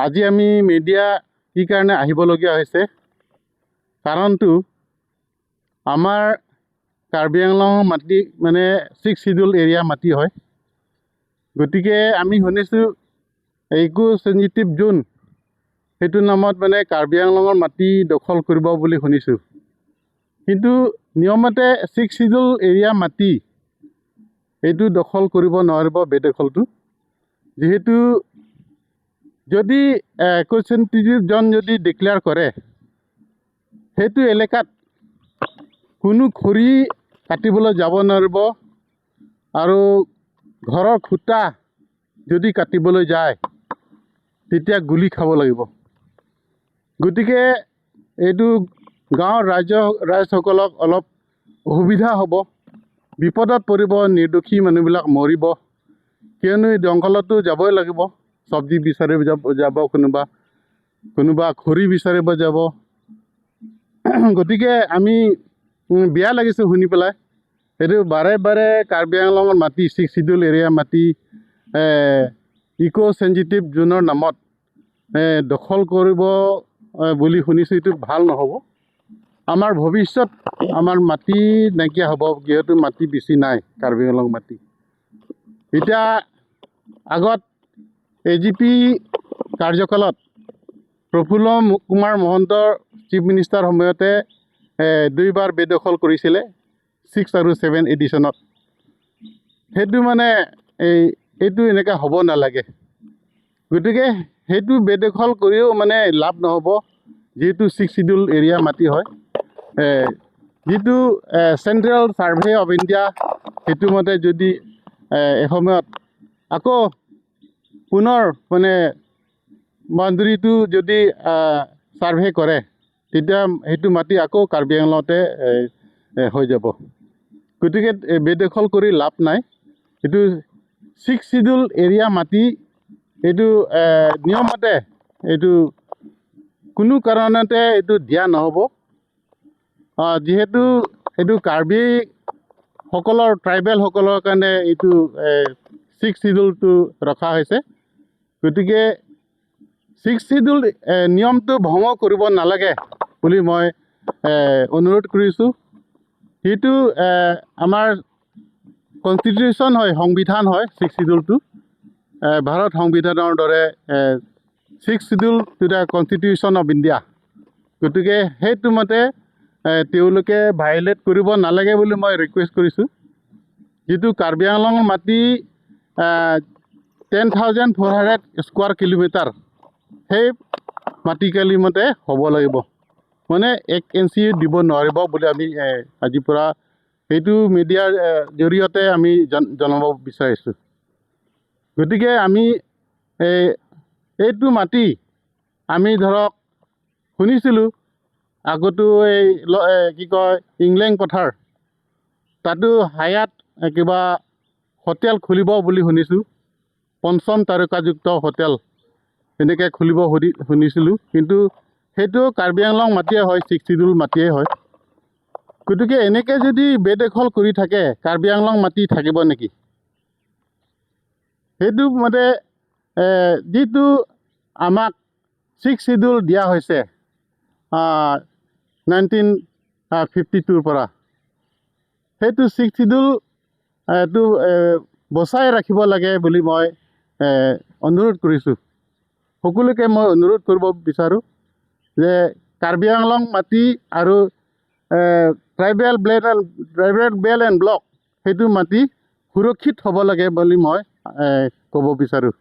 আজি আমি মিডিয়া কি কাৰণে আহিবলগীয়া হৈছে কাৰণটো আমাৰ কাৰ্বি আংলং মাটি মানে 6 শিডিউল এৰিয়া মাটি হয়। গতিকে আমি শুনিছোঁ ইকো সেনজিটিভ জোন সেইটো নামত মানে কাৰ্বি আংলঙৰ মাটি দখল কৰিব বুলি শুনিছোঁ। কিন্তু নিয়মতে 6 শিডিউল এৰিয়া মাটি এইটো দখল কৰিব নোৱাৰিব বেদখলটো, যেহেতু যদি ইকো সেনজিটিভ জোন যদি ডিক্লেয়াৰ কৰে সেইটো এলেকাত কোনো খৰি কাটিবলৈ যাব নোৱাৰিব আৰু ঘৰৰ খুঁটা যদি কাটিবলৈ যায় তেতিয়া গুলি খাব লাগিব। গতিকে এইটো গাঁৱৰ ৰাইজসকলক অলপ অসুবিধা হ'ব, বিপদত পৰিব, নিৰ্দোষী মানুহবিলাক মৰিব। কিয়নো এই জংঘলতো যাবই লাগিব, চব্জি বিচাৰিব যাব কোনোবা খৰি বিচাৰিব যাব। গতিকে আমি বেয়া লাগিছে শুনি পেলাই। এইটো বাৰে বাৰে কাৰ্বি আংলঙৰ মাটি 6 শিডিউল এৰিয়া মাটি ইকো সেনজিটিভ জোনৰ নামত দখল কৰিব বুলি শুনিছোঁ। এইটো ভাল নহ'ব। আমাৰ ভৱিষ্যত আমাৰ মাটি নাইকিয়া হ'ব, যিহেতু মাটি বেছি নাই কাৰ্বি আংলং মাটি। এতিয়া আগত AGP কাৰ্যকালত প্ৰফুল্ল কুমাৰ মহন্তৰ চিফ মিনিষ্টাৰ সময়তে 2বাৰ বেদখল কৰিছিলে 6 আৰু 7 এডিশ্যনত। সেইটো মানে এইটো এনেকৈ হ'ব নালাগে। গতিকে সেইটো বেদখল কৰিও মানে লাভ নহ'ব, যিহেতু 6 শিডিউল এৰিয়া মাটি হয়। যিটো চেণ্ট্ৰেল ছাৰ্ভে অফ ইণ্ডিয়া সেইটো মতে যদি এসময়ত আকৌ পুনৰ মানে বাউণ্ডেৰীটো যদি ছাৰ্ভে কৰে তেতিয়া সেইটো মাটি আকৌ কাৰ্বি আংলঙতে হৈ যাব। গতিকে বেদখল কৰি লাভ নাই। এইটো 6 শিডিউল এৰিয়া মাটি, এইটো নিয়মতে এইটো কোনো কাৰণতে এইটো দিয়া নহ'ব। যিহেতু এইটো কাৰ্বিসকলৰ ট্ৰাইবেলসকলৰ কাৰণে এইটো 6 শিডিউলটো ৰখা হৈছে। গতিকে 6 শিডিউল নিয়মটো ভংগ কৰিব নালাগে বুলি মই অনুৰোধ কৰিছোঁ। সেইটো আমাৰ কনষ্টিটিউশ্যন হয়, সংবিধান হয় 6 শিডিউলটো। ভাৰত সংবিধানৰ দৰে 6 schedule to the constitution of India. গতিকে সেইটো মতে তেওঁলোকে ভাইলেট কৰিব নালাগে বুলি মই ৰিকুৱেষ্ট কৰিছোঁ। যিটো কাৰ্বি আংলঙৰ মাটি 10,400 স্কোৱাৰ কিলোমিটাৰ, সেই মাটিকালি মতে হ'ব লাগিব, মানে 1 ইঞ্চি দিব নোৱাৰিব বুলি আমি আজিৰ পৰা এইটো মিডিয়াৰ জৰিয়তে আমি জনাব বিচাৰিছোঁ। গতিকে আমি এইটো মাটি আমি ধৰক শুনিছিলোঁ আগতো কি কয় ইংলেণ্ড পথাৰ তাতো হায়াত কিবা হোটেল খুলিব বুলি শুনিছোঁ, 5ম তাৰকাযুক্ত হোটেল এনেকৈ খুলিব শুনিছিলোঁ। কিন্তু সেইটো কাৰ্বি আংলং মাটিয়ে হয়, 6 শিডিউল মাটিয়ে হয়। গতিকে এনেকৈ যদি বেদখল কৰি থাকে কাৰ্বি আংলং মাটি থাকিব নেকি? সেইটো মতে যিটো আমাক 6 শিডিউল দিয়া হৈছে 1952ৰ পৰা, সেইটো 6 শিডিউল এইটো বচাই ৰাখিব লাগে বুলি মই অনুৰোধ কৰিছোঁ। সকলোকে মই অনুৰোধ কৰিব বিচাৰোঁ যে কাৰ্বি আংলং মাটি আৰু ট্ৰাইবেল বেল এণ্ড ব্লক সেইটো মাটি সুৰক্ষিত হ'ব লাগে বুলি মই ক'ব বিচাৰোঁ।